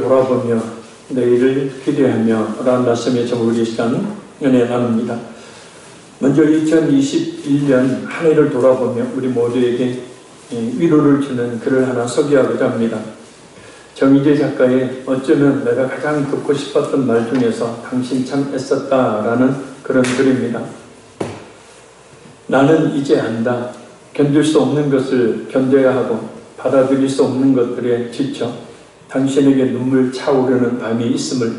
돌아보며 내일을 기대하며 라는 말씀에 제목을 이 시간 은혜 나눕니다. 먼저 2021년 한 해를 돌아보며 우리 모두에게 위로를 주는 글을 하나 소개하고자 합니다. 정희재 작가의 어쩌면 내가 가장 듣고 싶었던 말 중에서 당신 참 애썼다 라는 그런 글입니다. 나는 이제 안다. 견딜 수 없는 것을 견뎌야 하고 받아들일 수 없는 것들에 지쳐 당신에게 눈물 차오르는 밤이 있음을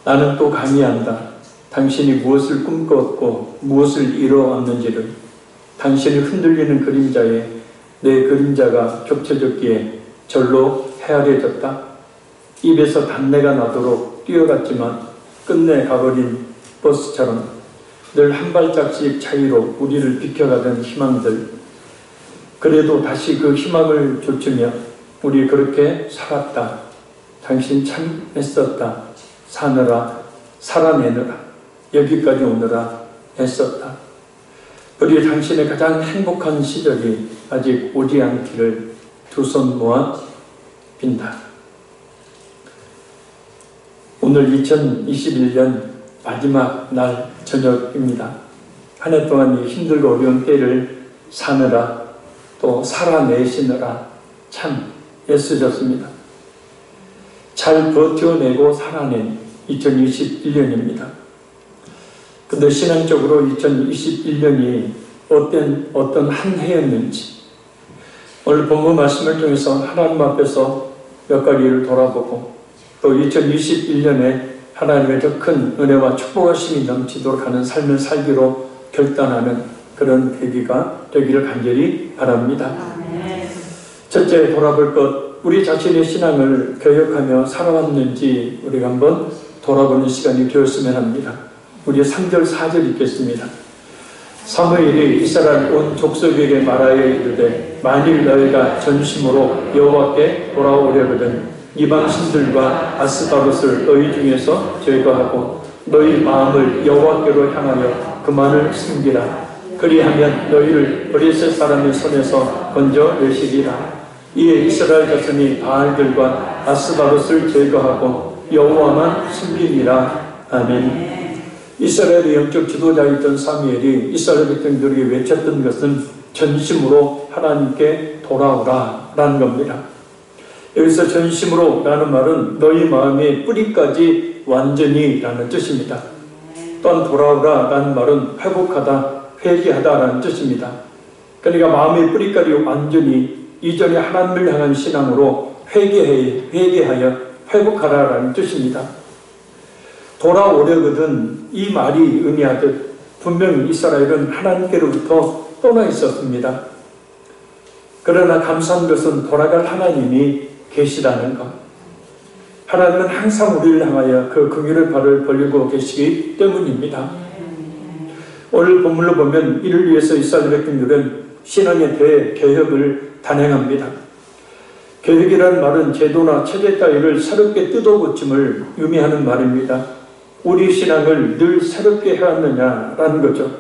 나는 또 감히 안다. 당신이 무엇을 꿈꿨고 무엇을 이뤄왔는지를 당신이 흔들리는 그림자에 내 그림자가 겹쳐졌기에 절로 헤아려졌다. 입에서 단내가 나도록 뛰어갔지만 끝내 가버린 버스처럼 늘 한 발짝씩 차이로 우리를 비켜가던 희망들, 그래도 다시 그 희망을 좇으며 우리 그렇게 살았다. 당신 참 애썼다. 사느라 살아내느라 여기까지 오느라 애썼다. 우리 당신의 가장 행복한 시절이 아직 오지 않기를 두 손 모아 빈다. 오늘 2021년 마지막 날 저녁입니다. 한 해 동안 이 힘들고 어려운 때를 사느라 또 살아내시느라 참 애쓰셨습니다. 잘 버텨내고 살아낸 2021년입니다. 근데 신앙적으로 2021년이 어떤 한 해였는지 오늘 본문 말씀을 통해서 하나님 앞에서 몇 가지를 돌아보고 또 2021년에 하나님의 더 큰 은혜와 축복하심이 넘치도록 하는 삶을 살기로 결단하는 그런 계기가 되기를 간절히 바랍니다. 첫째 돌아볼 것, 우리 자신의 신앙을 교육하며 살아왔는지 우리가 한번 돌아보는 시간이 되었으면 합니다. 우리 3절 4절 읽겠습니다. 사무엘이 이스라엘 온 족속에게 말하여 이르되 만일 너희가 전심으로 여호와께 돌아오려거든 이방 신들과 아스타롯을 너희 중에서 제거하고 너희 마음을 여호와께로 향하여 그만을 숨기라. 그리하면 너희를 브레셋 사람의 손에서 건져내시리라. 이에 이스라엘 자손이 바알들과 아스타롯을 제거하고 여호와만 숨기니라. 아멘. 이스라엘의 영적 지도자였던 사무엘이 이스라엘 백성들에게 외쳤던 것은 전심으로 하나님께 돌아오라 라는 겁니다. 여기서 전심으로 라는 말은 너희 마음의 뿌리까지 완전히 라는 뜻입니다. 또한 돌아오라 라는 말은 회복하다, 회개하다 라는 뜻입니다. 그러니까 마음의 뿌리까지 완전히 이전에 하나님을 향한 신앙으로 회개하여 회복하라 라는 뜻입니다. 돌아오려거든 이 말이 의미하듯 분명히 이스라엘은 하나님께로부터 떠나 있었습니다. 그러나 감사한 것은 돌아갈 하나님이 계시다는 것. 하나님은 항상 우리를 향하여 그 긍휼의 발을 벌리고 계시기 때문입니다. 오늘 본문을 보면 이를 위해서 이스라엘 백성들은 신앙의 대개혁을 단행합니다. 개혁이라는 말은 제도나 체제 따위를 새롭게 뜯어고침을 의미하는 말입니다. 우리 신앙을 늘 새롭게 해왔느냐라는 거죠.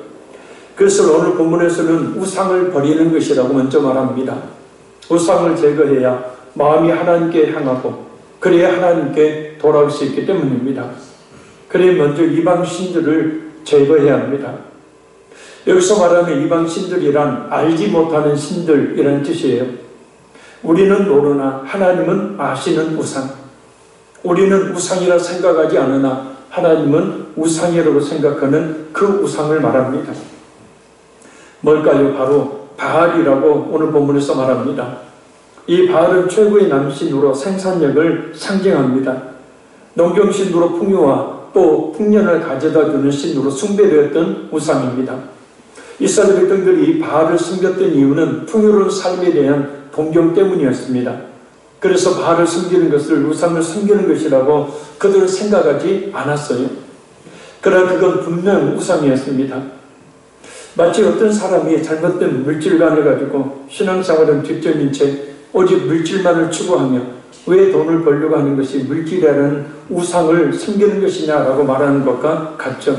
그래서 오늘 본문에서는 우상을 버리는 것이라고 먼저 말합니다. 우상을 제거해야 마음이 하나님께 향하고 그래야 하나님께 돌아올 수 있기 때문입니다. 그래야 먼저 이방 신들을 제거해야 합니다. 여기서 말하는 이방 신들이란 알지 못하는 신들이라는 뜻이에요. 우리는 모르나 하나님은 아시는 우상. 우리는 우상이라 생각하지 않으나 하나님은 우상이라고 생각하는 그 우상을 말합니다. 뭘까요? 바로 바알이라고 오늘 본문에서 말합니다. 이 바알은 최고의 남신으로 생산력을 상징합니다. 농경신으로 풍요와 또 풍년을 가져다주는 신으로 숭배되었던 우상입니다. 이스라엘 백성들이 이 바알을 숨겼던 이유는 풍요로운 삶에 대한 동경 때문이었습니다. 그래서 바알을 숨기는 것을 우상을 숨기는 것이라고 그들은 생각하지 않았어요. 그러나 그건 분명 우상이었습니다. 마치 어떤 사람이 잘못된 물질관을 가지고 신앙생활은 뒷전인 채 오직 물질만을 추구하며 왜 돈을 벌려고 하는 것이 물질이라는 우상을 숨기는 것이냐라고 말하는 것과 같죠.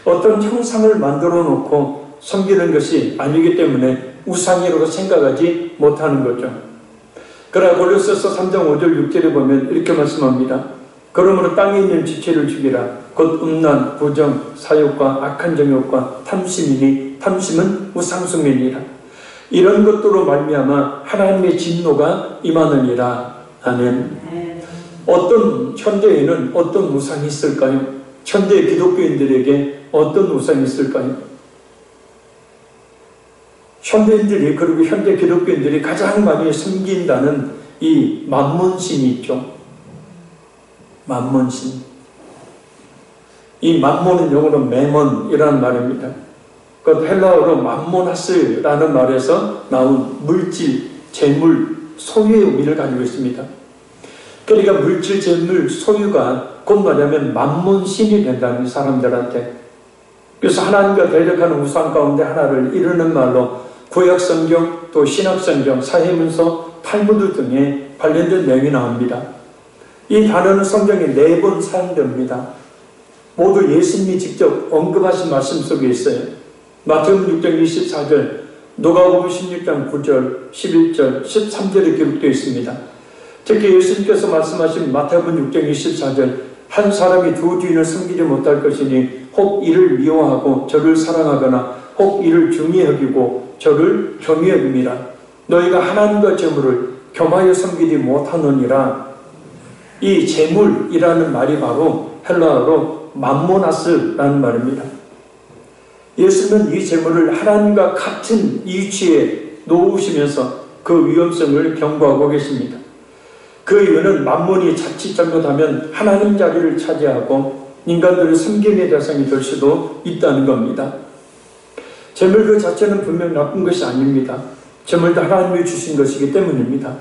어떤 형상을 만들어 놓고 섬기는 것이 아니기 때문에 우상이라고 생각하지 못하는 거죠. 그러나 골로새서 3장 5절 6절에 보면 이렇게 말씀합니다. 그러므로 땅에 있는 지체를 죽이라. 곧 음란, 부정, 사욕과 악한 정욕과 탐심이니 탐심은 우상숭배니라. 이런 것들로 말미암아 하나님의 진노가 임하느니라. 아멘. 어떤 현대에는 어떤 우상이 있을까요? 현대 기독교인들에게 어떤 우상이 있을까요? 현대인들이, 그리고 현대 기독교인들이 가장 많이 섬긴다는 이 만몬신이 있죠. 만몬신. 이 만몬은 영어로 매몬이라는 말입니다. 그 헬라어로 맘모나스라는 말에서 나온 물질, 재물, 소유의 의미를 가지고 있습니다. 그러니까 물질, 재물, 소유가 곧 말하면 만몬신이 된다는 사람들한테. 그래서 하나님과 대적하는 우상 가운데 하나를 이루는 말로 구약성경, 또 신약성경, 사회문서, 탈무드 등에 관련된 내용이 나옵니다. 이 단어는 성경에 4번 사용됩니다. 모두 예수님이 직접 언급하신 말씀 속에 있어요. 마태복음 6장 24절, 누가복음 16장 9절, 11절, 13절에 기록되어 있습니다. 특히 예수님께서 말씀하신 마태복음 6장 24절, 한 사람이 두 주인을 섬기지 못할 것이니 혹 이를 미워하고 저를 사랑하거나 혹 이를 중히 여기고 저를 경히 여김이라. 너희가 하나님과 재물을 겸하여 섬기지 못하느니라. 이 재물이라는 말이 바로 헬라어로 맘모나스라는 말입니다. 예수는 이 재물을 하나님과 같은 이치에 놓으시면서 그 위험성을 경고하고 계십니다. 그 이유는 만몬이 자칫 잘못하면 하나님 자리를 차지하고 인간들의 섬김의 대상이 될 수도 있다는 겁니다. 재물 그 자체는 분명 나쁜 것이 아닙니다. 재물도 하나님이 주신 것이기 때문입니다.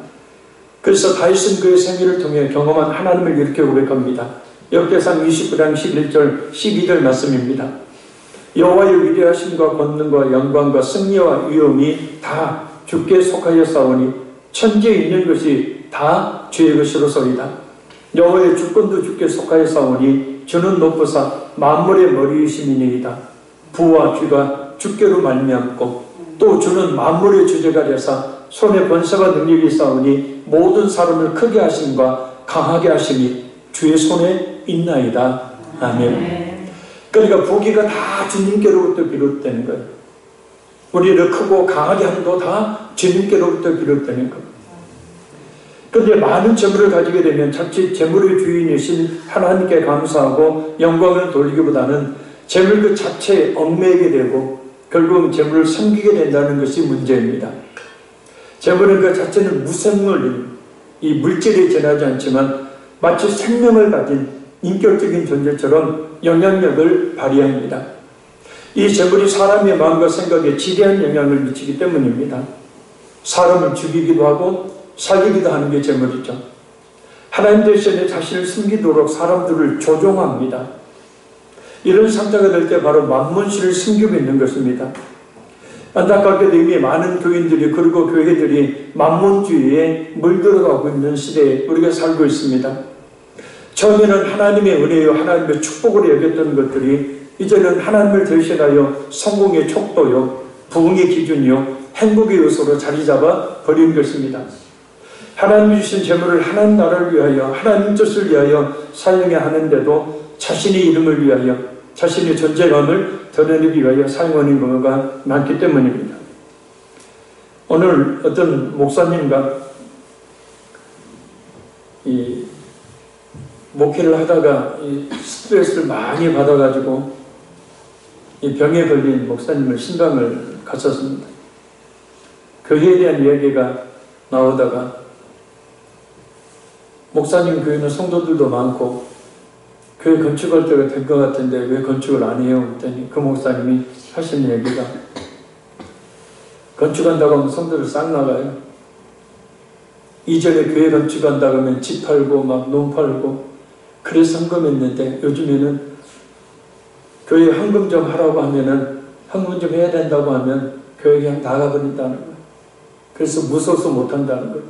그래서 다윗은 그의 생애를 통해 경험한 하나님을 이렇게 고백합니다. 역대상 29장 11절 12절 말씀입니다. 여호와의 위대하심과 권능과 영광과 승리와 위엄이 다 주께 속하여 싸우니 천지에 있는 것이 다 주의 것이로소이다. 여호와의 주권도 주께 속하여 싸우니 주는 높으사 만물의 머리이심이니이다. 부와 귀가 주께로 말미암고 또 주는 만물의 주제가 되사 손에 번세와 능력이 싸우니 모든 사람을 크게 하심과 강하게 하심이 주의 손에 있나이다. 아멘. 그러니까 부귀가 다 주님께로부터 비롯되는 거예요. 우리를 크고 강하게 함도 다 주님께로부터 비롯되는 겁니다. 그런데 많은 재물을 가지게 되면 자칫 재물의 주인이신 하나님께 감사하고 영광을 돌리기보다는 재물 그 자체에 얽매이게 되고 결국은 재물을 섬기게 된다는 것이 문제입니다. 재물은 그 자체는 무생물, 이 물질이 지나지 않지만 마치 생명을 가진 인격적인 존재처럼 영향력을 발휘합니다. 이 재물이 사람의 마음과 생각에 지대한 영향을 미치기 때문입니다. 사람을 죽이기도 하고 살리기도 하는 게 재물이죠. 하나님 대신에 자신을 숨기도록 사람들을 조종합니다. 이런 상태가 될 때 바로 만몬신을 숨기고 있는 것입니다. 안타깝게도 이미 많은 교인들이 그리고 교회들이 만몬주의에 물들어가고 있는 시대에 우리가 살고 있습니다. 처음에는 하나님의 은혜요 하나님의 축복으로 여겼던 것들이 이제는 하나님을 대신하여 성공의 척도요 부흥의 기준이요 행복의 요소로 자리 잡아 버린 것입니다. 하나님이 주신 재물을 하나님 나라를 위하여 하나님 뜻을 위하여 사용해야 하는데도 자신의 이름을 위하여 자신의 존재감을 드러내기 위하여 사용하는 경우가 많기 때문입니다. 오늘 어떤 목사님과 이 목회를 하다가 이 스트레스를 많이 받아가지고 이 병에 걸린 목사님을 신방을 갔었습니다. 교회에 대한 이야기가 나오다가 목사님 교회는 성도들도 많고 교회 건축할 때가 된 것 같은데 왜 건축을 안 해요? 그랬더니 그 목사님이 하시는 얘기가 건축한다고 하면 성도들 싹 나가요. 이전에 교회 건축한다고 하면 집 팔고 막 논 팔고 그래서 헌금했는데 요즘에는 교회 헌금 좀 하라고 하면은 헌금 좀 해야 된다고 하면 교회 그냥 나가버린다는 거예요. 그래서 무서워서 못한다는 거예요.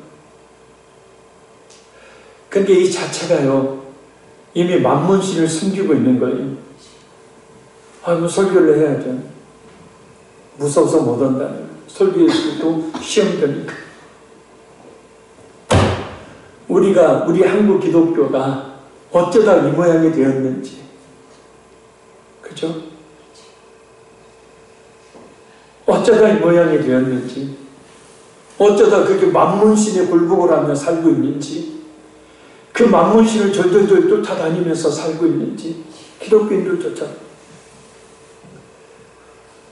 근데 이 자체가요 이미 만몬신을 숨기고 있는 거예요. 뭐 설교를 해야죠. 무서워서 못한다는 거예요. 설교에서도 시험 되니까. 우리 한국 기독교가 어쩌다 이 모양이 되었는지, 그죠? 어쩌다 이 모양이 되었는지, 어쩌다 그렇게 만문신에 굴복을 하며 살고 있는지, 그 만문신을 절절절 쫓아다니면서 살고 있는지, 기독교인들조차.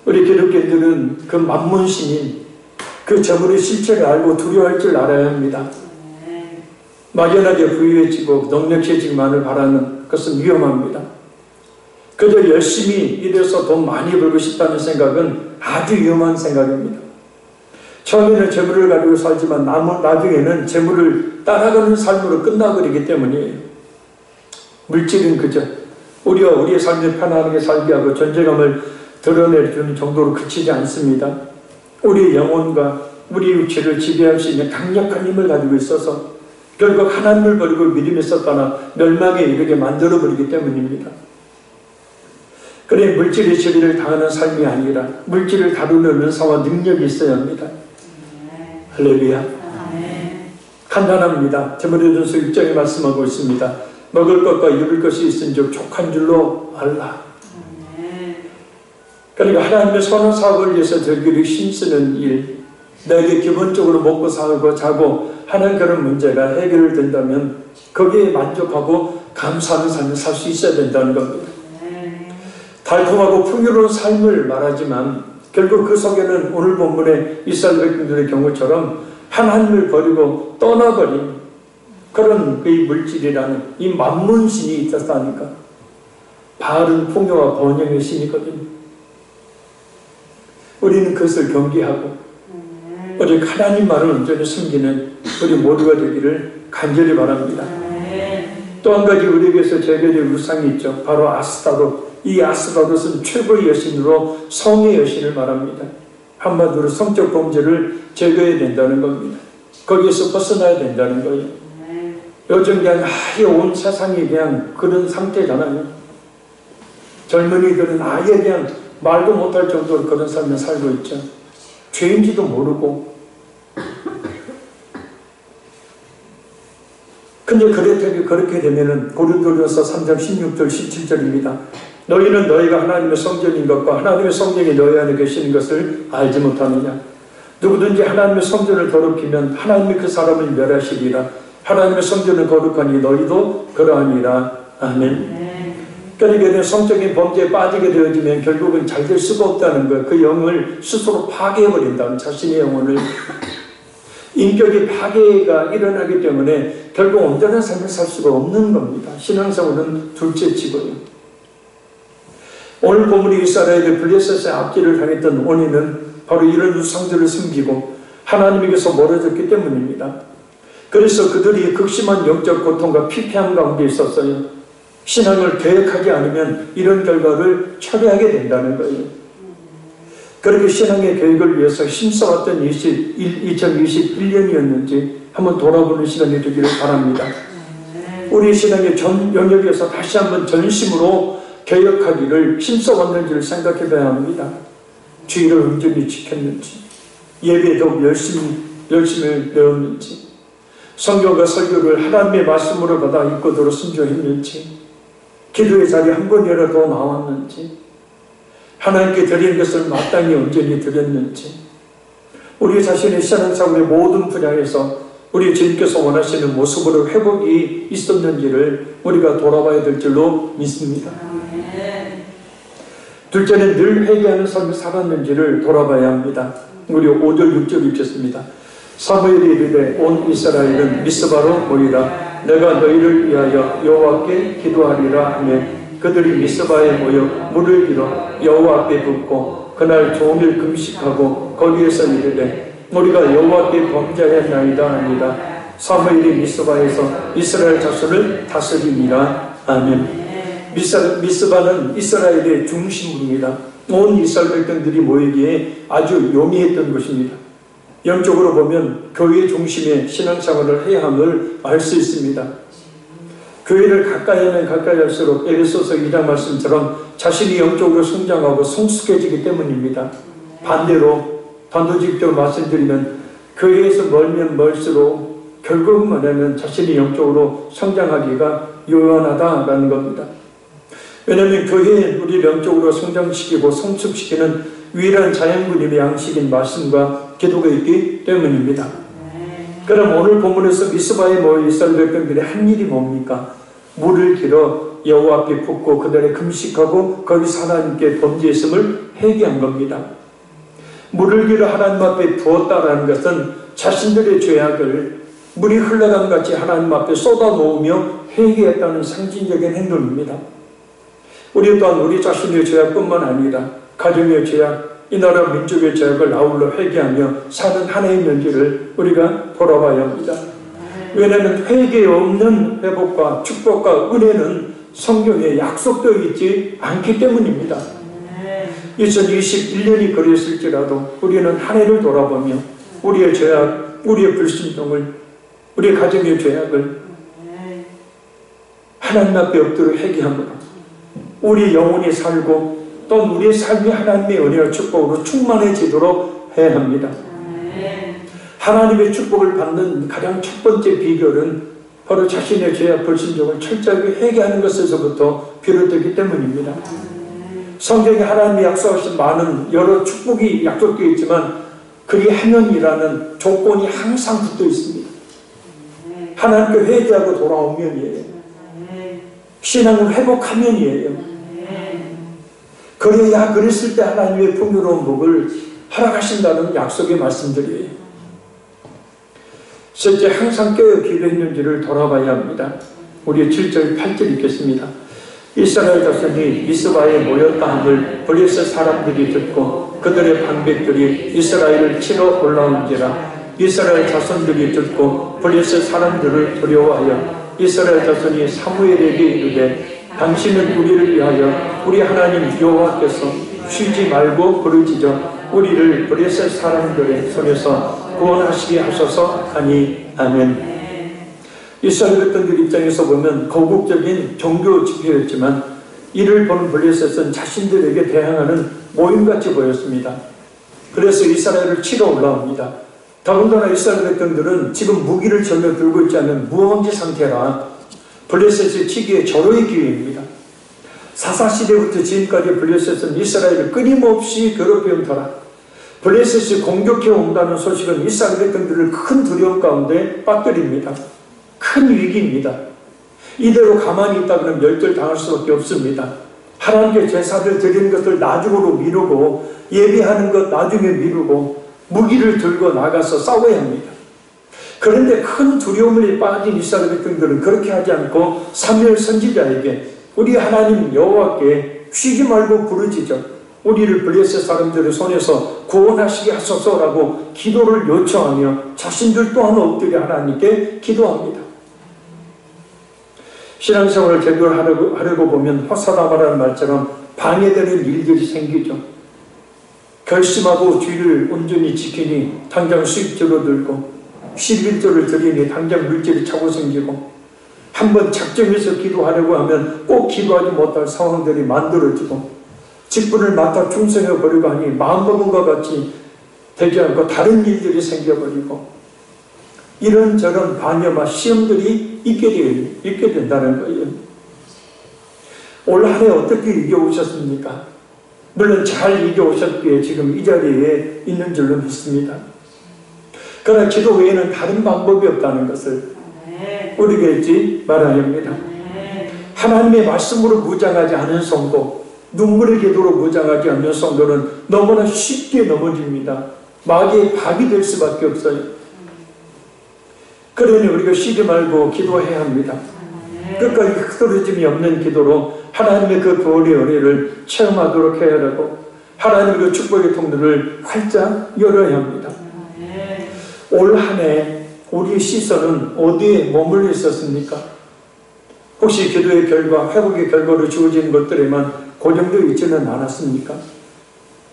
우리 기독교인들은 그 만문신인 그 재물의 실체를 알고 두려워할 줄 알아야 합니다. 막연하게 부유해지고 넉넉해지기만을 바라는 것은 위험합니다. 그저 열심히 일해서 돈 많이 벌고 싶다는 생각은 아주 위험한 생각입니다. 처음에는 재물을 가지고 살지만 나중에는 재물을 따라가는 삶으로 끝나버리기 때문이에요. 물질은 그저 우리의 삶을 편안하게 살게 하고 존재감을 드러내주는 정도로 그치지 않습니다. 우리의 영혼과 우리의 육체를 지배할 수 있는 강력한 힘을 가지고 있어서 결국 하나님을 버리고 믿음에서 떠나 멸망에 이르게 만들어버리기 때문입니다. 그래 물질의 지배를 당하는 삶이 아니라 물질을 다루는 은사와 능력이 있어야 합니다. 할렐루야. 간단합니다. 디모데전서 1장에 말씀하고 있습니다. 먹을 것과 입을 것이 있은즉 족한 줄로 알라. 그러니까 하나님의 선한 사업을 위해서 저기를 힘쓰는 일, 너에게 기본적으로 먹고 살고 자고 하는 그런 문제가 해결된다면 거기에 만족하고 감사하는 삶을 살 수 있어야 된다는 겁니다. 달콤하고 풍요로운 삶을 말하지만 결국 그 속에는 오늘 본문의 이스라엘 백성들의 경우처럼 하나님을 버리고 떠나버린 그런 이 물질이라는 이 만문신이 있었다니까. 바알은 풍요와 번영의 신이거든요. 우리는 그것을 경계하고 오직 하나님만을 온전히 숨기는 우리 모두가 되기를 간절히 바랍니다. 또 한 가지 우리에게서 제거될 우상이 있죠. 바로 아스타롯. 이 아스타롯은 최고의 여신으로 성의 여신을 말합니다. 한마디로 성적 범죄를 제거해야 된다는 겁니다. 거기에서 벗어나야 된다는 거예요. 요즘 그냥 아예 온 세상이 그냥 그런 상태잖아요. 젊은이들은 아예 그냥 말도 못할 정도로 그런 삶을 살고 있죠. 죄인지도 모르고. 근데 그렇게 되면은 고린도전서 3장 16절 17절입니다. 너희는 너희가 하나님의 성전인 것과 하나님의 성전이 너희 안에 계시는 것을 알지 못하느냐. 누구든지 하나님의 성전을 더럽히면 하나님이 그 사람을 멸하시리라. 하나님의 성전을 거룩하니 너희도 그러하니라. 아멘. 그러니까 성적인 범죄에 빠지게 되어지면 결국은 잘 될 수가 없다는 거예요. 그 영을 스스로 파괴해버린다는 자신의 영혼을. 인격의 파괴가 일어나기 때문에 결국 온전한 삶을 살 수가 없는 겁니다. 신앙생활은 둘째치고요. 오늘 본문이 이스라엘의 블레셋의 앞길을 당했던 원인은 바로 이런 우상들을 숨기고 하나님에게서 멀어졌기 때문입니다. 그래서 그들이 극심한 영적 고통과 피폐함 가운데 있었어요. 신앙을 계획하지 않으면 이런 결과를 초래하게 된다는 거예요. 그렇게 신앙의 계획을 위해서 힘써왔던 2021년이었는지 한번 돌아보는 시간이 되기를 바랍니다. 우리 신앙의 전 영역에서 다시 한번 전심으로 개혁하기를 힘써왔는지를 생각해 봐야 합니다. 주의를 온전히 지켰는지, 예배도 열심히 배웠는지, 성경과 설교를 하나님의 말씀으로 받아 읽고도록 순종했는지, 기도의 자리에 한 번이라도 나왔는지, 하나님께 드린 것을 마땅히 온전히 드렸는지, 우리 자신의 신앙생활의 모든 분야에서 우리 주님께서 원하시는 모습으로 회복이 있었는지를 우리가 돌아봐야 될 줄로 믿습니다. 둘째는 늘 회개하는 삶을 살았는지를 돌아봐야 합니다. 우리 5절 6절 읽겠습니다. 사무엘이 이르되 온 이스라엘은 미스바로 모이라. 내가 너희를 위하여 여호와께 기도하리라 하며 그들이 미스바에 모여 물을 길어 여호와 앞에 붓고 그날 종일 금식하고 거기에서 이르되 우리가 여호와께 범죄하였나이다 하니라. 사무엘이 미스바에서 이스라엘 자손을 다스리니라. 아멘. 미스바는 이스라엘의 중심부입니다. 온 이스라엘 백성들이 모이기에 아주 용이했던 것입니다. 영적으로 보면 교회의 중심에 신앙생활을 해야 함을 알 수 있습니다. 교회를 가까이 하면 가까이 할수록 에베소서 2장 말씀처럼 자신이 영적으로 성장하고 성숙해지기 때문입니다. 반대로 단도직입적으로 말씀드리면 교회에서 멀면 멀수록 결국 말하면 자신이 영적으로 성장하기가 요원하다라는 겁니다. 왜냐하면 교회는 우리 영적으로 성장시키고 성숙시키는 유일한 자연분임의 양식인 말씀과 기도가 있기 때문입니다. 그럼 오늘 본문에서 미스바에 모여 이스라엘 백성들이 한 일이 뭡니까? 물을 길어 여호와 앞에 붓고 그들의 금식하고 거기서 하나님께 범죄했음을 회개한 겁니다. 물을 길어 하나님 앞에 부었다라는 것은 자신들의 죄악을 물이 흘러간 같이 하나님 앞에 쏟아놓으며 회개했다는 상징적인 행동입니다. 우리 또한 우리 자신의 죄악뿐만 아니라 가정의 죄악, 이 나라 민족의 죄악을 아울러 회개하며 사는 한 해의 면지를 우리가 돌아봐야 합니다. 왜냐하면 회개 없는 회복과 축복과 은혜는 성경에 약속되어 있지 않기 때문입니다. 2021년이 그랬을지라도 우리는 한 해를 돌아보며 우리의 죄악, 우리의 불순종을, 우리의 가정의 죄악을 하나님 앞에 엎드려 회개함으로 우리 영혼이 살고 또 우리의 삶이 하나님의 은혜와 축복으로 충만해지도록 해야 합니다. 하나님의 축복을 받는 가장 첫 번째 비결은 바로 자신의 죄악 불순종을 철저하게 회개하는 것에서부터 비롯되기 때문입니다. 성경에 하나님이 약속하신 많은 여러 축복이 약속되어 있지만 그리하면이라는 조건이 항상 붙어 있습니다. 하나님께 회개하고 돌아오면이에요. 신앙을 회복하면이에요. 그래야 그랬을 때 하나님의 풍요로운 복을 허락하신다는 약속의 말씀들이에요. 실제 항상 깨어 기도했는지를 돌아봐야 합니다. 우리 7절 8절 읽겠습니다. 이스라엘 자손이 미스바에 모였다 함을 블레셋 사람들이 듣고 그들의 방백들이 이스라엘을 치러 올라온지라. 이스라엘 자손들이 듣고 블레셋 사람들을 두려워하여 이스라엘 자손이 사무엘에게 이르되 당신은 우리를 위하여 우리 하나님 여호와께서 쉬지 말고 부르짖어 우리를 블레셋 사람들의 손에서 구원하시게 하소서 하니 아멘. 이스라엘 백성들 입장에서 보면 거국적인 종교 집회였지만 이를 본 블레셋은 자신들에게 대항하는 모임같이 보였습니다. 그래서 이스라엘을 치러 올라옵니다. 더군다나 이스라엘 백성들은 지금 무기를 전혀 들고 있지 않은 무언지 상태라 블레셋을 치기에 절호의 기회입니다. 사사시대부터 지금까지 블레셋은 이스라엘을 끊임없이 괴롭혀온 터라 블레셋이 공격해 온다는 소식은 이스라엘 백성들을 큰 두려움 가운데 빠뜨립니다. 큰 위기입니다. 이대로 가만히 있다 그러면 멸절당할 수밖에 없습니다. 하나님께 제사를 드리는 것을 나중으로 미루고 예배하는 것 나중에 미루고 무기를 들고 나가서 싸워야 합니다. 그런데 큰 두려움에 빠진 이스라엘 백성들은 그렇게 하지 않고 사무엘 선지자에게 우리 하나님 여호와께 쉬지 말고 부르짖어 우리를 블레셋 사람들의 손에서 구원하시게 하소서라고 기도를 요청하며 자신들 또한 엎드려 하나님께 기도합니다. 신앙생활을 제대로 하려고 보면 호사다마라는 말처럼 방해되는 일들이 생기죠. 결심하고 뒤를 온전히 지키니 당장 수입 줄어들고 11조를 드리니 당장 물질이 차고 생기고 한번 작정해서 기도하려고 하면 꼭 기도하지 못할 상황들이 만들어지고 직분을 맡아 충성해버리고 하니 마음먹은 것 같이 되지 않고 다른 일들이 생겨버리고 이런저런 반여와 시험들이 있게 된다는 거예요. 올 한 해 어떻게 이겨오셨습니까? 물론 잘 이겨오셨기에 지금 이 자리에 있는 줄로 믿습니다. 그러나 기도 외에는 다른 방법이 없다는 것을 우리가 잊지 말아야 합니다. 하나님의 말씀으로 무장하지 않은 성도, 눈물의 기도로 무장하지 않는 성도는 너무나 쉽게 넘어집니다. 마귀의 밥이 될 수밖에 없어요. 그러니 우리가 쉬지 말고 기도해야 합니다. 끝까지 흐트러짐이 없는 기도로 하나님의 그 구원의 은혜를 체험하도록 해야 하고 하나님의 그 축복의 통로를 활짝 열어야 합니다. 올 한 해 우리의 시선은 어디에 머물러 있었습니까? 혹시 기도의 결과, 회복의 결과로 주어진 것들에만 고정되어 있지는 않았습니까?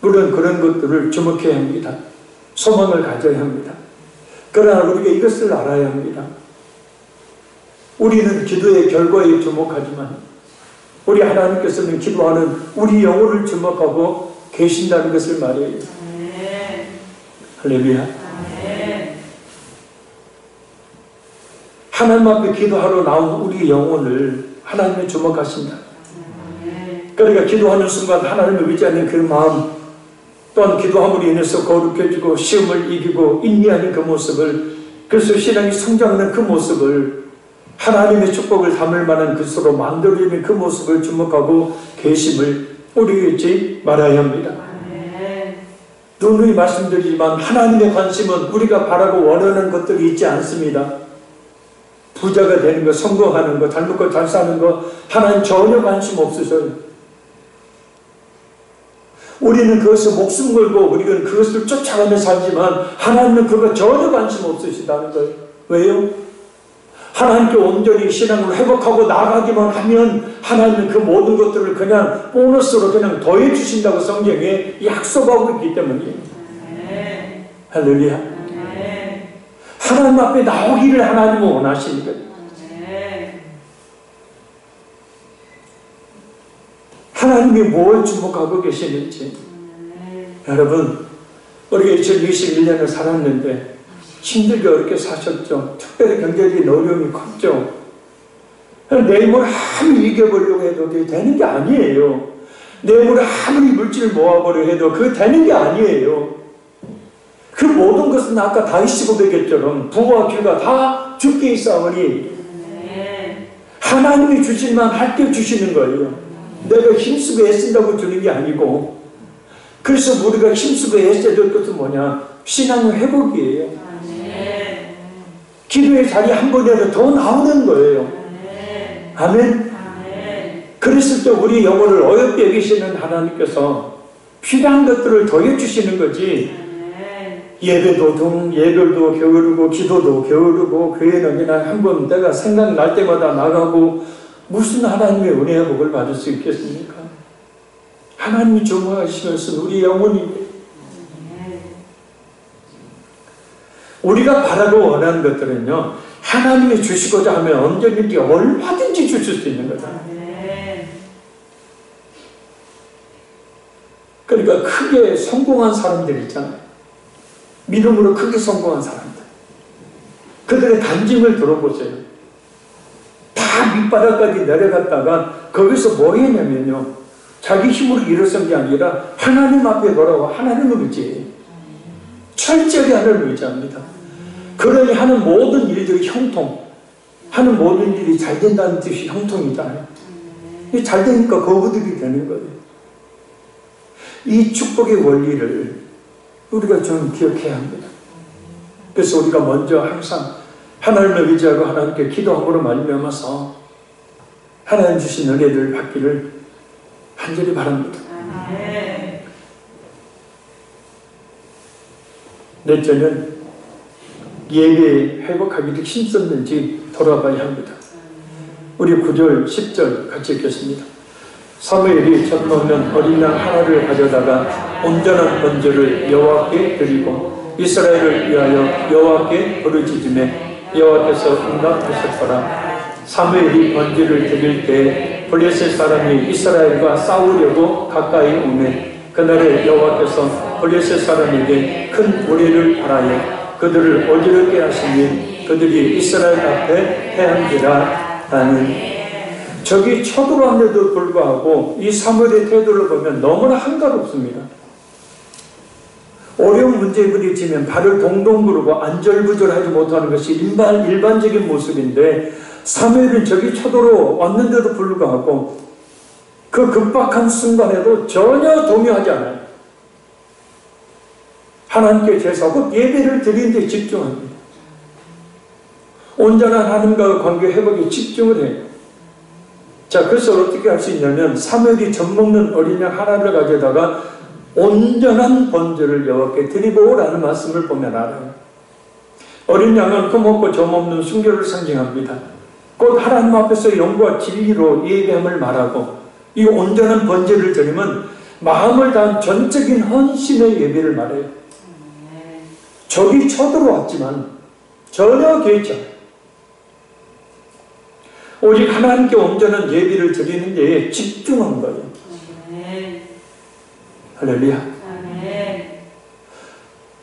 물론 그런 것들을 주목해야 합니다. 소망을 가져야 합니다. 그러나 우리가 이것을 알아야 합니다. 우리는 기도의 결과에 주목하지만 우리 하나님께서는 기도하는 우리 영혼을 주목하고 계신다는 것을 말해요. 할렐루야. 하나님 앞에 기도하러 나온 우리 영혼을 하나님이 주목하신다. 그러니까 기도하는 순간 하나님을 의지하는 그 마음, 또한 기도함으로 인해서 거룩해지고 시험을 이기고 인내하는 그 모습을, 그래서 신앙이 성장하는 그 모습을, 하나님의 축복을 담을 만한 것으로 만들어지는 그 모습을 주목하고 계심을 우리 잊지 말아야 합니다. 누누이 말씀드리지만 하나님의 관심은 우리가 바라고 원하는 것들이 있지 않습니다. 부자가 되는 것, 성공하는 것, 잘 먹고 잘 사는 것, 하나님 전혀 관심 없으셔요. 우리는 그것을 목숨 걸고 우리는 그것을 쫓아가며 살지만 하나님은 그거 전혀 관심 없으시다는 거예요. 왜요? 하나님께 온전히 신앙을 회복하고 나가기만 하면 하나님은 그 모든 것들을 그냥 보너스로 그냥 더해 주신다고 성경에 약속하고 있기 때문이에요. 할렐루야. 하나님 앞에 나오기를 하나님은 원하시는 거예요. 하나님이 뭘 주목하고 계시는지. 여러분, 우리가 2021년을 살았는데 힘들게 어렵게 사셨죠. 특별히 경제적인 어려움이 컸죠. 내 힘을 아무리 이겨보려고 해도 그게 되는 게 아니에요. 내 힘을 아무리 물질을 모아보려고 해도 그게 되는 게 아니에요. 그 모든 것은 아까 다윗이 고백했처럼 부와 귀가 다 주께 있사오니 하나님이 주실만 할 때 주시는 거예요. 내가 힘쓰고 애쓴다고 주는 게 아니고. 그래서 우리가 힘쓰고 애써야 될 것은 뭐냐? 신앙의 회복이에요. 기도의 자리 한 번이라도 더 나오는 거예요. 아멘. 그랬을 때 우리 영혼을 어렵게 여기시는 하나님께서 필요한 것들을 더해 주시는 거지. 예배도 예배도 게으르고 기도도 게으르고 교회는 그냥 한번 내가 생각날 때마다 나가고 무슨 하나님의 은혜와 복을 받을 수 있겠습니까? 하나님이 주목하시는 것은 우리 영혼이, 우리가 바라고 원하는 것들은요, 하나님이 주시고자 하면 언제든지 얼마든지 주실 수 있는 거죠. 그러니까 크게 성공한 사람들 있잖아요. 믿음으로 크게 성공한 사람들. 그들의 단증을 들어보세요. 다 밑바닥까지 내려갔다가 거기서 뭐 했냐면요, 자기 힘으로 일어선 게 아니라 하나님 앞에 돌아와 하나님을 의지해요. 철저히 하나님을 의지합니다. 그러니 하는 모든 일들이 형통, 하는 모든 일이 잘 된다는 뜻이 형통이잖아요. 잘 되니까 거부들이 되는 거예요. 이 축복의 원리를 우리가 좀 기억해야 합니다. 그래서 우리가 먼저 항상 하나님을 의지하고 하나님께 기도함으로 말미암아서 하나님 주신 은혜를 받기를 간절히 바랍니다. 넷째는 예배에 회복하기를 힘썼는지 돌아봐야 합니다. 우리 9절, 10절 같이 읽겠습니다. 사무엘이 젖 먹는 어린 양 하나를 가져다가 온전한 번제를 여호와께 드리고 이스라엘을 위하여 여호와께 부르짖으매 여호와께서 응답하셨더라. 사무엘이 번제를 드릴 때 블레셋 사람이 이스라엘과 싸우려고 가까이 오매 그날에 여호와께서 블레셋 사람에게 큰 우레를 발하여 그들을 어지럽게 하시니 그들이 이스라엘 앞에 패한지라. 라는, 저기 쳐들어왔는데도 불구하고 이 사무엘의 태도를 보면 너무나 한가롭습니다. 어려운 문제에 부딪히면 발을 동동 구르고 안절부절하지 못하는 것이 일반적인 모습인데, 사무엘은 저기 쳐들어왔는데도 불구하고 그 급박한 순간에도 전혀 동요하지 않아요. 하나님께 제사하고 예배를 드리는 데 집중합니다. 온전한 하나님과의 관계 회복에 집중을 해요. 자, 그래서 어떻게 할 수 있냐면 사무엘이 젖 먹는 어린 양 하나를 가져다가 온전한 번제를 여호와께 드리고라는 말씀을 보면 알아요. 어린 양은 흠없고 점없는 순결을 상징합니다. 곧 하나님 앞에서 영과 진리로 예배함을 말하고 이 온전한 번제를 드리면 마음을 다한 전적인 헌신의 예배를 말해요. 적이 쳐들어왔지만 전혀 개의치 않아요. 오직 하나님께 온전한 예배를 드리는 데에 집중한 거예요. 할렐루야.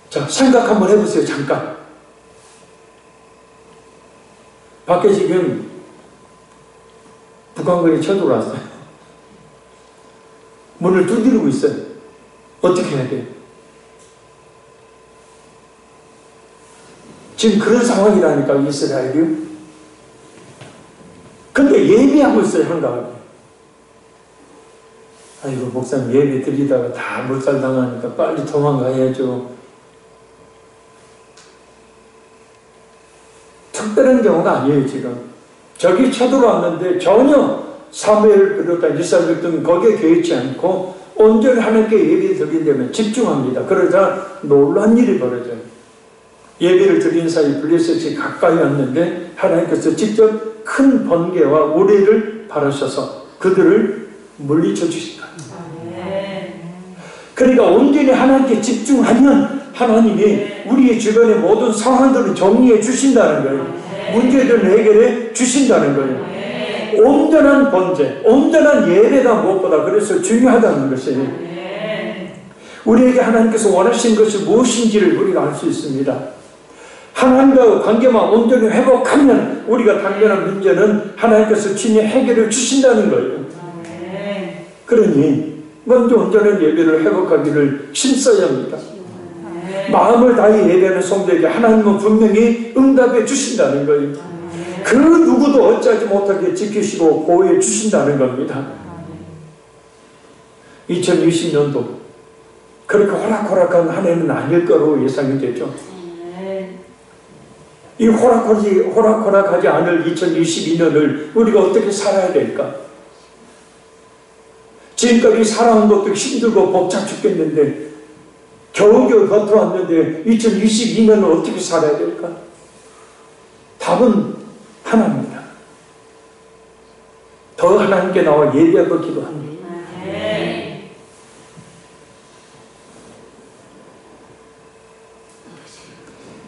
자, 생각 한번 해보세요. 잠깐. 밖에 지금 북한군이 쳐들어왔어요. 문을 두드리고 있어요. 어떻게 해야 돼요? 지금 그런 상황이라니까, 이스라엘이요. 근데 예배하고 있어요, 한가하게. 아이고, 목사님 예배 드리다가 다 몰살당하니까 빨리 도망가야죠. 특별한 경우가 아니에요, 지금. 저기 쳐들어왔는데 전혀 사무엘을 비롯한 이스라엘 등 거기에 개의치 않고 온전히 하나님께 예배 드린다면 집중합니다. 그러자 놀란 일이 벌어져요. 예배를 드린 사이 블레셋이 가까이 왔는데 하나님께서 직접 큰 번개와 우레를 바라셔서 그들을 물리쳐 주신 거예요. 그러니까 온전히 하나님께 집중하면 하나님이 우리의 주변의 모든 상황들을 정리해 주신다는 거예요. 문제들을 해결해 주신다는 거예요. 온전한 번제, 온전한 예배가 무엇보다 그래서 중요하다는 것이에요. 우리에게 하나님께서 원하신 것이 무엇인지를 우리가 알 수 있습니다. 하나님과 관계만 온전히 회복하면 우리가 당면한 문제는 하나님께서 친히 해결해 주신다는 거예요. 그러니 먼저 온전한 예배를 회복하기를 힘써야 합니다. 마음을 다해 예배하는 성도에게 하나님은 분명히 응답해 주신다는 거예요. 그 누구도 어찌하지 못하게 지키시고 보호해 주신다는 겁니다. 2020년도 그렇게 호락호락한 한 해는 아닐 거로 예상이 되죠. 이 호락호락하지 않을 2022년을 우리가 어떻게 살아야 될까? 지금까지 살아온 것도 힘들고 벅차 죽겠는데 겨우겨우 버텨왔는데 2022년을 어떻게 살아야 될까? 답은 하나입니다. 더 하나님께 나와 예배하고 기도합니다.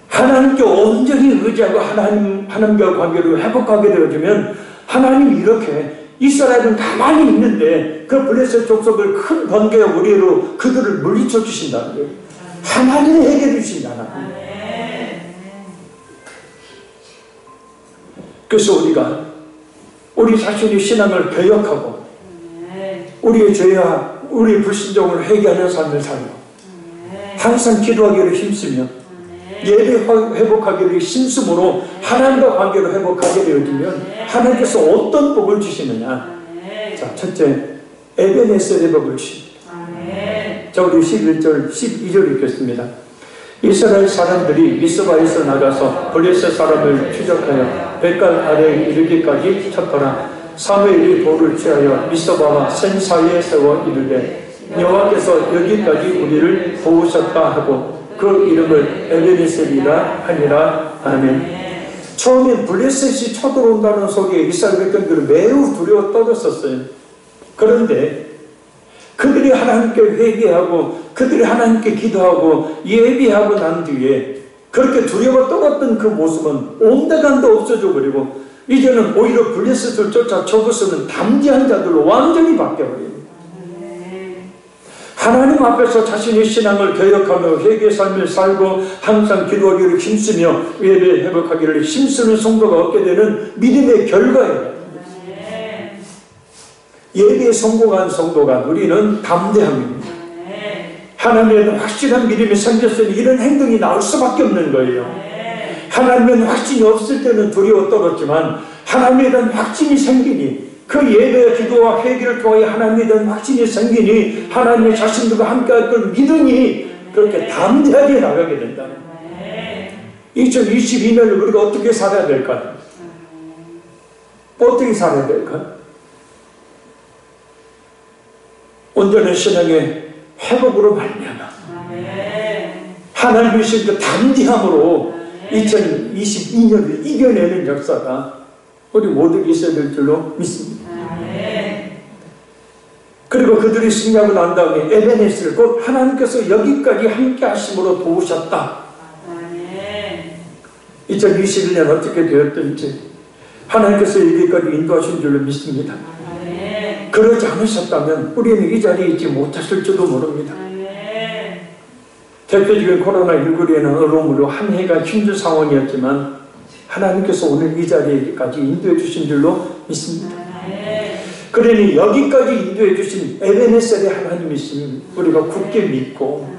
하나님께 온전히 의지하고 하나님과 관계를 회복하게 되어지면 하나님이 이렇게 이스라엘은 가만히 있는데 그 블레셋 족속을 큰 번개와 우리로 그들을 물리쳐 주신다는 거예요. 하나님이 해결해 주신다는 거예요. 그래서 우리가 우리 자신의 신앙을 개혁하고 우리의 죄와 우리의 불신종을 회개하는 삶을 살고 항상 기도하기를 힘쓰며 예배 회복하기를 힘쓰므로 하나님과 관계를 회복하게 되어지면 하나님께서 어떤 복을 주시느냐. 자, 첫째, 에베네셀의 복을 주십니다. 자, 우리 11절, 12절 읽겠습니다. 이스라엘 사람들이 미스바에서 나가서 블레셋 사람을 추적하여 뱃갈 아래에 이르기까지 쳤더라. 사무엘이 돌을 취하여 미스바와 센 사이에 세워 이르되 여호와께서 여기까지 우리를 도우셨다 하고 그 이름을 에베네셀이라 하니라. 아멘. 처음에 블레셋이 쳐들어온다는 속에 이스라엘 백성들은 매우 두려워 떨었었어요. 그런데 그들이 하나님께 회개하고 그들이 하나님께 기도하고 예비하고 난 뒤에 그렇게 두려워 떨었던 그 모습은 온데간데 없어져 버리고 이제는 오히려 블레셋을 쫓아 저것은 담대한 자들로 완전히 바뀌어버립니다. 하나님 앞에서 자신의 신앙을 개혁하며 회개 삶을 살고 항상 기도하기를 힘쓰며 예배 회복하기를 힘쓰는 성도가 얻게 되는 믿음의 결과예요. 예배에 성공한 성도가 누리는 담대함입니다. 하나님에는 확실한 믿음이 생겼으니 이런 행동이 나올 수밖에 없는 거예요. 하나님은 확신이 없을 때는 두려워 떨었지만 하나님에 대한 확신이 생기니 그 예배와 기도와 회개를 통하여 하나님에 대한 확신이 생기니 하나님의 자신들과 함께할 걸 믿으니 그렇게 담대하게 나가게 된다. 2022년을 우리가 어떻게 살아야 될까? 어떻게 살아야 될까? 온전한 신앙의 회복으로 말미암아 하나님의 신 그 담대함으로 2022년을 이겨내는 역사가 우리 모두에게 있어야 될 줄로 믿습니다. 그리고 그들이 승리하고 난 다음에 에베네셀 곧 하나님께서 여기까지 함께 하심으로 도우셨다. 2021년 어떻게 되었든지 하나님께서 여기까지 인도하신 줄로 믿습니다. 그러지 않으셨다면 우리는 이 자리에 있지 못했을지도 모릅니다. 대표적인 코로나19로 인한 어려움으로 한 해가 힘든 상황이었지만 하나님께서 오늘 이 자리까지 인도해 주신 줄로 믿습니다. 그러니 여기까지 인도해 주신 에베네셀의 하나님이신 우리가 굳게 믿고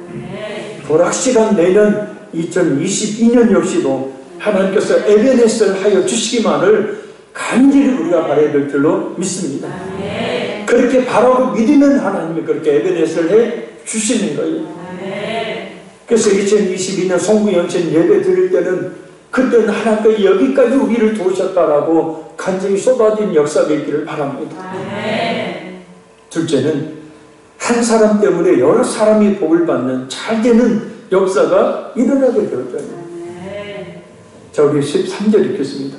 불확실한 내년 2022년 역시도 하나님께서 에베네셀 하여 주시기만을 간절히 우리가 바라야 될 줄로 믿습니다. 그렇게 바라고 믿으면 하나님이 그렇게 에베네셀 해 주시는 거예요. 그래서 2022년 송구연천 예배 드릴 때는 그때는 하나님께서 여기까지 우리를 도우셨다라고 간절히 쏟아진 역사가 있기를 바랍니다. 둘째는 한 사람 때문에 여러 사람이 복을 받는 잘 되는 역사가 일어나게 되었잖아요. 자, 우리 13절 읽겠습니다.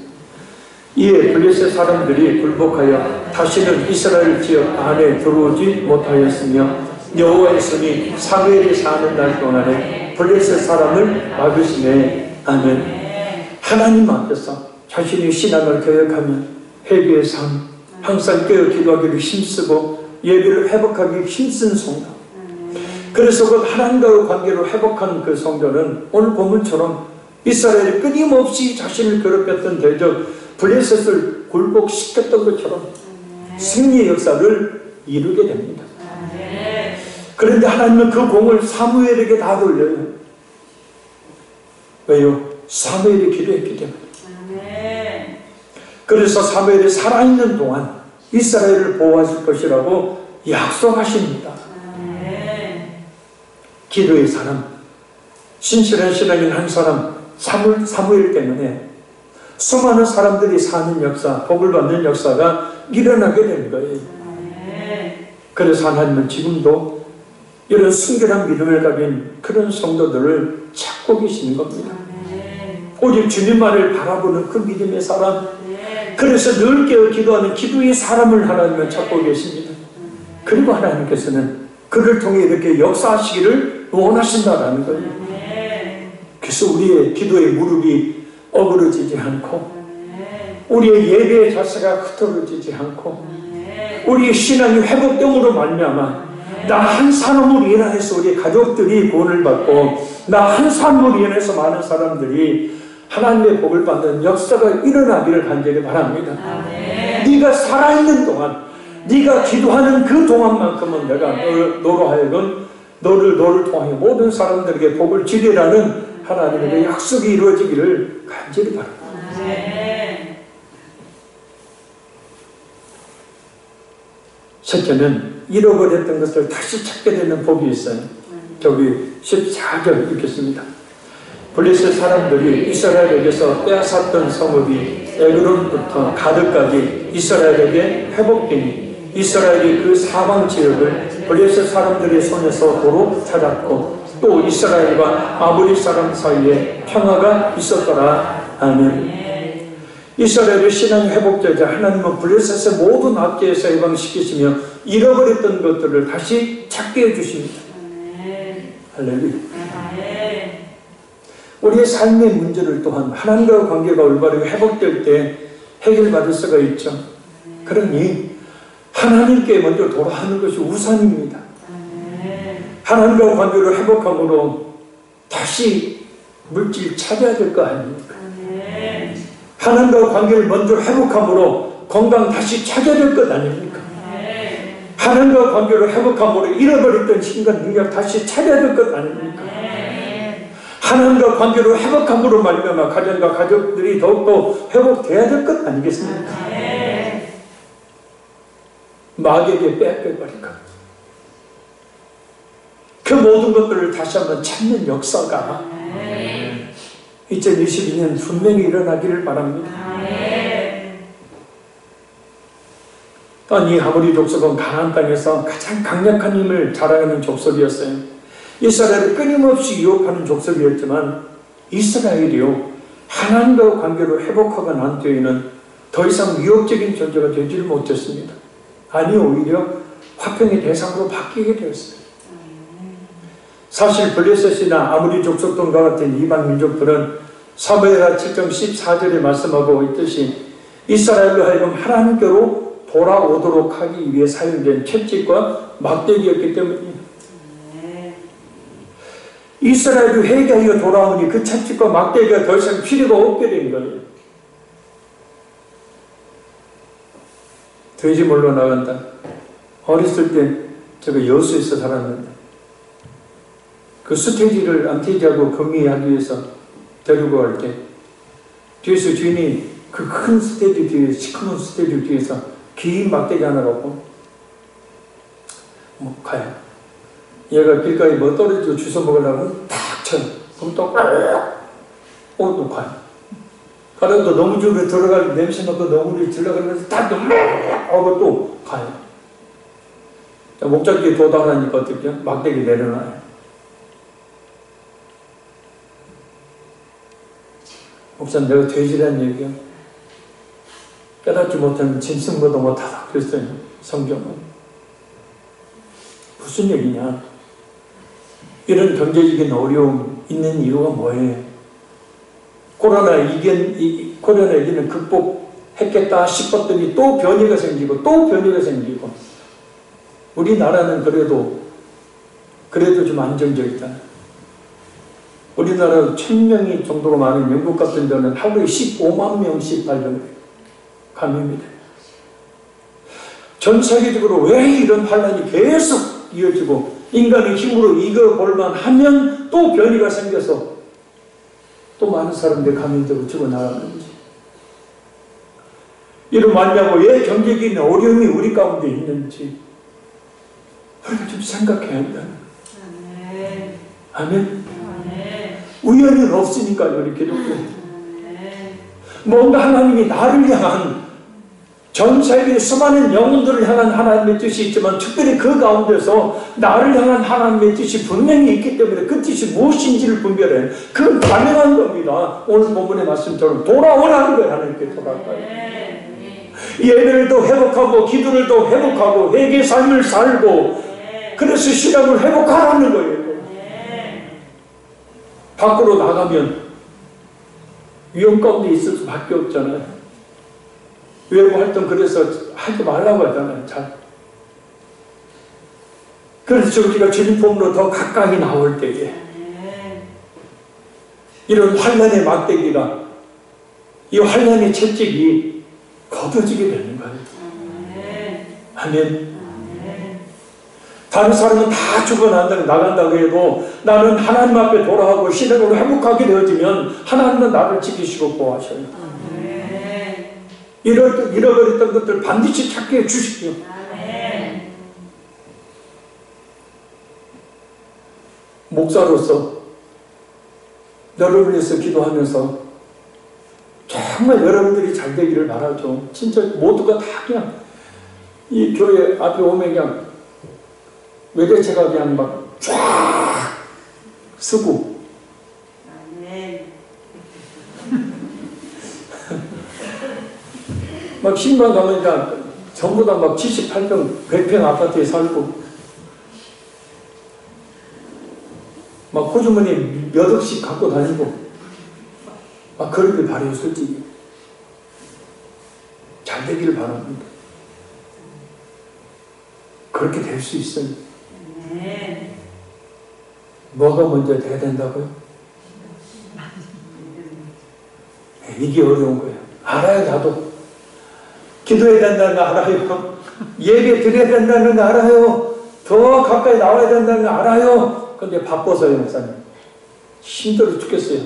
이에 블레셋 사람들이 굴복하여 다시는 이스라엘 지역 안에 들어오지 못하였으며 여호와의 손이 사무엘이 사는 날 동안에 블레셋 사람을 막으시네. 아멘. 하나님 앞에서 자신의 신앙을 개혁하며 회개의 삶, 항상 깨어 기도하기를 힘쓰고 예배를 회복하기 힘쓴 성도. 그래서 그 하나님과의 관계를 회복한 그 성도는 오늘 본문처럼 이스라엘이 끊임없이 자신을 괴롭혔던 대적 블레셋을 굴복시켰던 것처럼 승리의 역사를 이루게 됩니다. 그런데 하나님은 그 공을 사무엘에게 다 돌려요. 왜요? 사무엘이 기도했기 때문에. 그래서 사무엘이 살아있는 동안 이스라엘을 보호하실 것이라고 약속하십니다. 기도의 사람, 신실한 신앙인 한 사람 사무엘 때문에 수많은 사람들이 사는 역사, 복을 받는 역사가 일어나게 된 거예요. 그래서 하나님은 지금도 이런 순결한 믿음을 가진 그런 성도들을 찾고 계시는 겁니다. 오직 주님만을 바라보는 그 믿음의 사람, 그래서 늘 깨어 기도하는 기도의 사람을 하나님은 찾고 계십니다. 그리고 하나님께서는 그를 통해 이렇게 역사하시기를 원하신다라는 거예요. 그래서 우리의 기도의 무릎이 어그러지지 않고, 우리의 예배의 자세가 흐트러지지 않고, 우리의 신앙이 회복됨으로 말미암아 나 한 사람으로 인해서 우리 가족들이 구원을 받고, 나 한 사람으로 인해서 많은 사람들이 하나님의 복을 받는 역사가 일어나기를 간절히 바랍니다. 네가 살아있는 동안, 네가 기도하는 그 동안만큼은 내가 너로 하여금 너를 통하여 모든 사람들에게 복을 주리라는 하나님의 그 약속이 이루어지기를 간절히 바랍니다. 셋째는 잃어버렸던 것을 다시 찾게 되는 복이 있어요. 저기 14절 읽겠습니다. 블레셋 사람들이 이스라엘에게서 빼앗았던 성읍이 에그론부터 가드까지 이스라엘에게 회복되니 이스라엘이 그 사방 지역을 블레셋 사람들의 손에서 도로 찾았고 또 이스라엘과 아모리 사람 사이에 평화가 있었더라. 아멘. 이스라엘의 신앙이 회복되자 하나님은 블레셋의 모든 악계에서 해방시키시며 잃어버렸던 것들을 다시 찾게 해주십니다. 할렐루야. 우리의 삶의 문제를 또한 하나님과의 관계가 올바르게 회복될 때 해결받을 수가 있죠. 그러니 하나님께 먼저 돌아가는 것이 우선입니다. 하나님과 관계를 회복함으로 다시 물질 찾아야 될 거 아닙니까? 하나님과 관계를 먼저 회복함으로 건강 다시 찾아야 될 것 아닙니까? 하나님과 관계를 회복함으로 잃어버렸던 힘과 능력 다시 찾아야 될 것 아닙니까? 하나님과 관계를 회복함으로 말미암아 가정과 가족들이 더욱더 회복돼야 될 것 아니겠습니까? 마귀에게 빼앗겨버릴까? 그 모든 것들을 다시 한번 찾는 역사가 2022년 분명히 일어나기를 바랍니다. 또한 이 아모리 족속은 가나안 땅에서 가장 강력한 힘을 자랑하는 족속이었어요. 이스라엘을 끊임없이 유혹하는 족속이었지만 이스라엘이요 하나님과 관계를 회복하고 난 뒤에는 더 이상 위협적인 존재가 되지를 못했습니다. 아니 오히려 화평의 대상으로 바뀌게 되었어요. 사실 블레셋이나 아모리 족속 등과 같은 이방 민족들은 사무엘하 7장 14절에 말씀하고 있듯이 이스라엘로 하여금 하나님께로 돌아오도록 하기 위해 사용된 채찍과 막대기였기 때문입니다. 이스라엘이 회개하여 돌아오니 그 채찍과 막대기가 더 이상 필요가 없게 된 거예요. 돼지 몰러 나간다. 어렸을 때 제가 여수에서 살았는데 그 스테이지를 안티지하고 경리하기 위해서 데리고 갈 때 뒤에서 주인이 그 큰 스테이지 뒤에, 시커먼 스테이지 뒤에서 긴 막대기 하나 갖고 뭐 가요. 얘가 길가에 뭐 떨어지고 주워 먹으려고 탁 쳐요. 그럼 또 가요. 가다가 너무 집에 들어갈 냄새 맡고 너무 들어가면서 딱 하고 또 가요. 자, 목적지에 도달하니까 어떻게 해요? 막대기 내려놔요. 목사님, 내가 돼지란 얘기야. 깨닫지 못하면 짐승보다 못하다 그랬어요. 성경은. 무슨 얘기냐? 이런 경제적인 어려움 있는 이유가 뭐예요? 코로나 위기는 극복했겠다 싶었더니 또 변이가 생기고 또 변이가 생기고 우리나라는 그래도 좀 안정적이다. 우리나라 1000명이 정도로 많은 영국 같은 데는 하루에 15만 명씩 발병돼요. 감염이 돼요. 전 세계적으로 왜 이런 환란이 계속 이어지고 인간의 힘으로 이겨볼만 하면 또 변이가 생겨서 또 많은 사람들이 감염되고 죽어나가는지 이런 말미암아 왜 경제적인 어려움이 우리 가운데 있는지 우리가 좀 생각해야 한다. 아멘. 우연은 없으니까요. 우리 기독교 뭔가 하나님이 나를 향한 전 세계의 수많은 영혼들을 향한 하나님의 뜻이 있지만 특별히 그 가운데서 나를 향한 하나님의 뜻이 분명히 있기 때문에 그 뜻이 무엇인지를 분별해. 그건 가능한 겁니다. 오늘 본문의 말씀처럼 돌아오라는 거예요. 하나님께 돌아가요. 예배를 더 회복하고 기도를 더 회복하고 회개 삶을 살고 그래서 신앙을 회복하라는 거예요. 밖으로 나가면 위험 가운데 있을 수밖에 없잖아요. 외부 활동 그래서 하지 말라고 하잖아요. 잘. 그래서 우리가 주님 품으로 더 가까이 나올 때에 이런 환난의 막대기가 이 환난의 채찍이 걷어지게 되는 거예요. 아멘. 다른 사람은 다 나간다고 해도 나는 하나님 앞에 돌아가고 신앙으로 회복하게 되어지면 하나님은 나를 지키시고 보호하셔요. 잃어버렸던 것들 반드시 찾게 해주십시오. 목사로서 여러분을 위해서 기도하면서 정말 여러분들이 잘 되기를 바라죠. 진짜 모두가 다 그냥 이 교회 앞에 오면 그냥 외대체가 그냥 막 쫙 쓰고 막 10만 가니까 전부 다 막 78평 100평 아파트에 살고 막 호주머니 몇 억씩 갖고 다니고 막 그러길 바래요. 솔직히 잘 되기를 바랍니다. 그렇게 될 수 있어요. 뭐가 먼저 돼야 된다고요? 이게 어려운 거예요. 알아요. 나도 기도해야 된다는 거 알아요. 예배 드려야 된다는 거 알아요. 더 가까이 나와야 된다는 거 알아요. 근데 바빠서요. 목사님 힘들어 죽겠어요.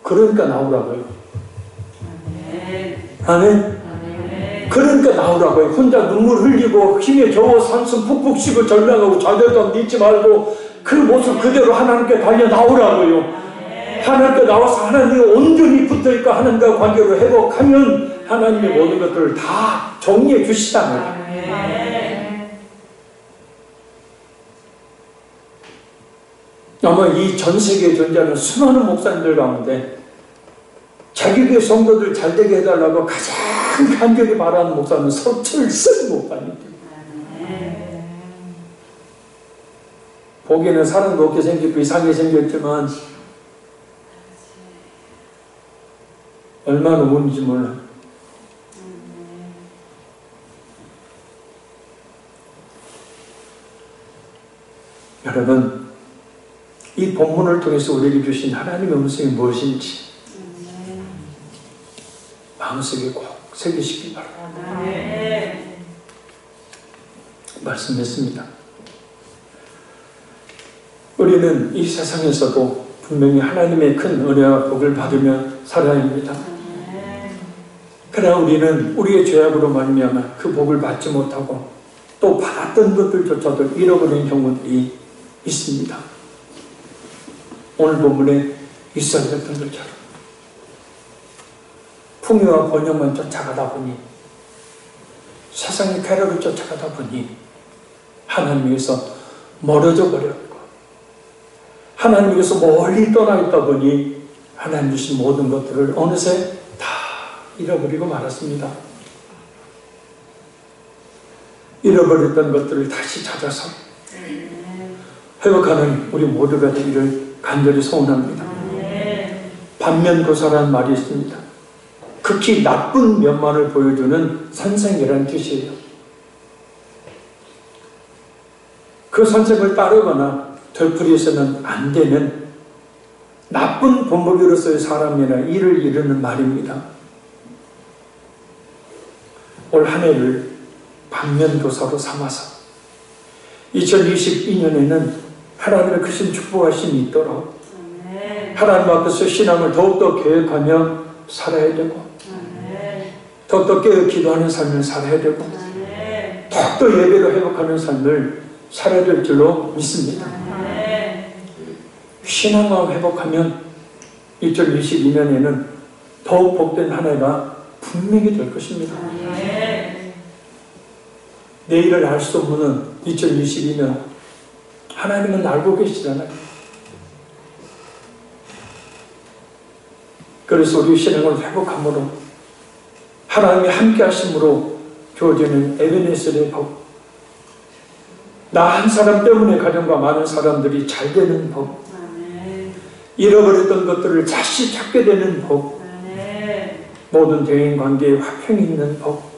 그러니까 나오라고요. 아멘. 그러니까 나오라고요. 혼자 눈물 흘리고 힘에 겨워 산숨 푹푹 쉬고 절망하고 좌절감 잊지 말고 그 모습 그대로 하나님께 달려 나오라고요. 하나님께 나와서 하나님과 온전히 붙어있고 하나님과 관계로 회복하면 하나님의 모든 것들을 다 정리해 주시다는 아마 이 전 세계에 존재하는 수많은 목사님들 가운데 자기 교회 성도들 잘 되게 해달라고 가장 간절히 바라는 목사는 서철선 목사님입니다. 보기에는 사랑도 없게 생기고 이상하게 생겼지만 얼마나 운인지 몰라요. 여러분, 이 본문을 통해서 우리에게 주신 하나님의 음성이 무엇인지 마음속에 꼭 새기시기 바랍니다. 말씀했습니다. 우리는 이 세상에서도 분명히 하나님의 큰 은혜와 복을 받으며 살아야 합니다. 그러나 우리는 우리의 죄악으로 말미암아 그 복을 받지 못하고 또 받았던 것들조차도 잃어버리는 경우들이 있습니다. 오늘 본문에 이스라엘던 것처럼 풍요와 번영만 쫓아가다 보니, 세상의 쾌락을 쫓아가다 보니 하나님에서 멀어져 버렸고, 하나님에서 멀리 떠나 있다 보니 하나님 주신 모든 것들을 어느새 다 잃어버리고 말았습니다. 잃어버렸던 것들을 다시 찾아서 회복하는 우리 모두가 되기를 간절히 소원합니다. 반면교사라는 말이 있습니다. 극히 나쁜 면만을 보여주는 선생이라는 뜻이에요. 그 선생을 따르거나 되풀이해서는 안 되는 나쁜 본보기로서의 사람이나 일을 이루는 말입니다. 올 한 해를 반면교사로 삼아서 2022년에는 하나님의 크신 축복하심이 있도록 하나님 앞에서 신앙을 더욱더 계획하며 살아야 되고, 더욱더 깨어 기도하는 삶을 살아야 되고, 더욱더 예배로 회복하는 삶을 살아야 될 줄로 믿습니다. 신앙을 회복하면 2022년에는 더욱 복된 한 해가 분명히 될 것입니다. 내일을 알 수 없는 2022년, 하나님은 알고 계시잖아요. 그래서 우리 신앙을 회복함으로, 하나님이 함께 하심으로 주어지는 에베네셀의 복, 나 한 사람 때문에 가정과 많은 사람들이 잘 되는 복, 잃어버렸던 것들을 다시 찾게 되는 복, 모든 대인관계에 화평이 있는 복,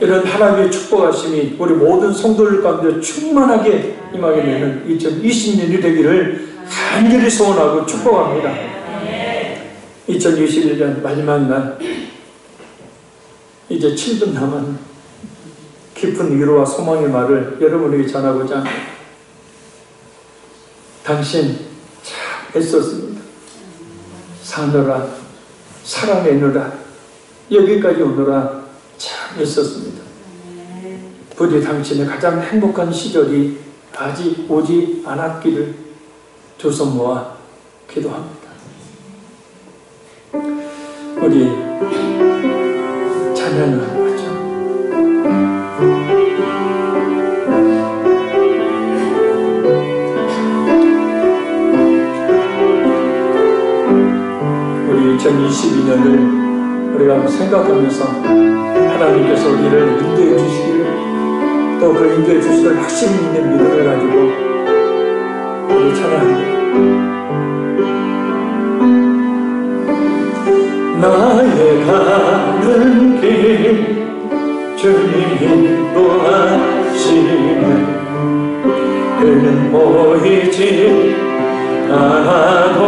이런 하나님의 축복하심이 우리 모든 성도들 가운데 충만하게 임하게 되는 2020년이 되기를 간절히 소원하고 축복합니다. 2021년 마지막 날, 이제 7분 남은 깊은 위로와 소망의 말을 여러분에게 전하고자 합니다. 당신 참 애썼습니다. 사느라, 살아내느라, 여기까지 오느라 참 애썼습니다. 부디 당신의 가장 행복한 시절이 아직 오지 않았기를 두 손 모아 기도합니다. 우리 찬양을 하죠. 우리 2022년을 우리가 생각하면서 하나님께서 우리를 인도해 주시기를, 또 그 인도해 주시기를 확신이 있는 믿음을 가지고 우리 찬양합니다. 나의 가는 길 주님 인도하시네. 그는 보이지 않아도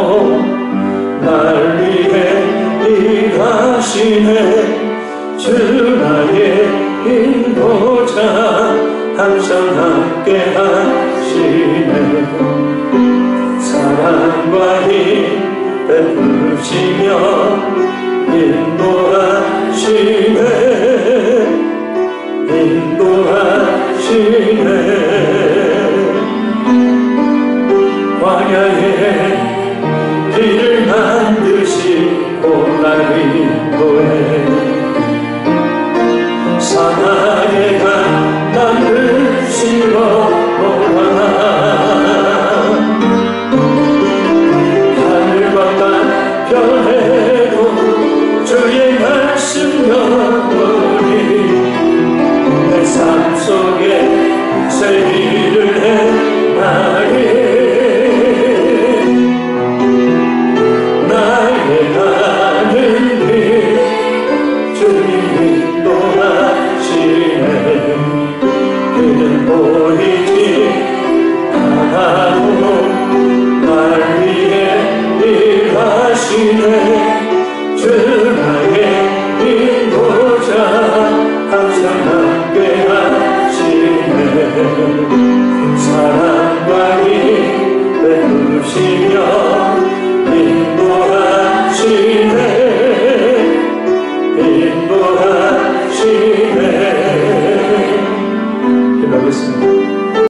날 위해 일하시네. 주 나의 인도자 항상 함께 하시네. 사랑과 힘 베푸시며 인도하시네. 인도하시네. 광야에 길을 만드시고 날 인도해. 사랑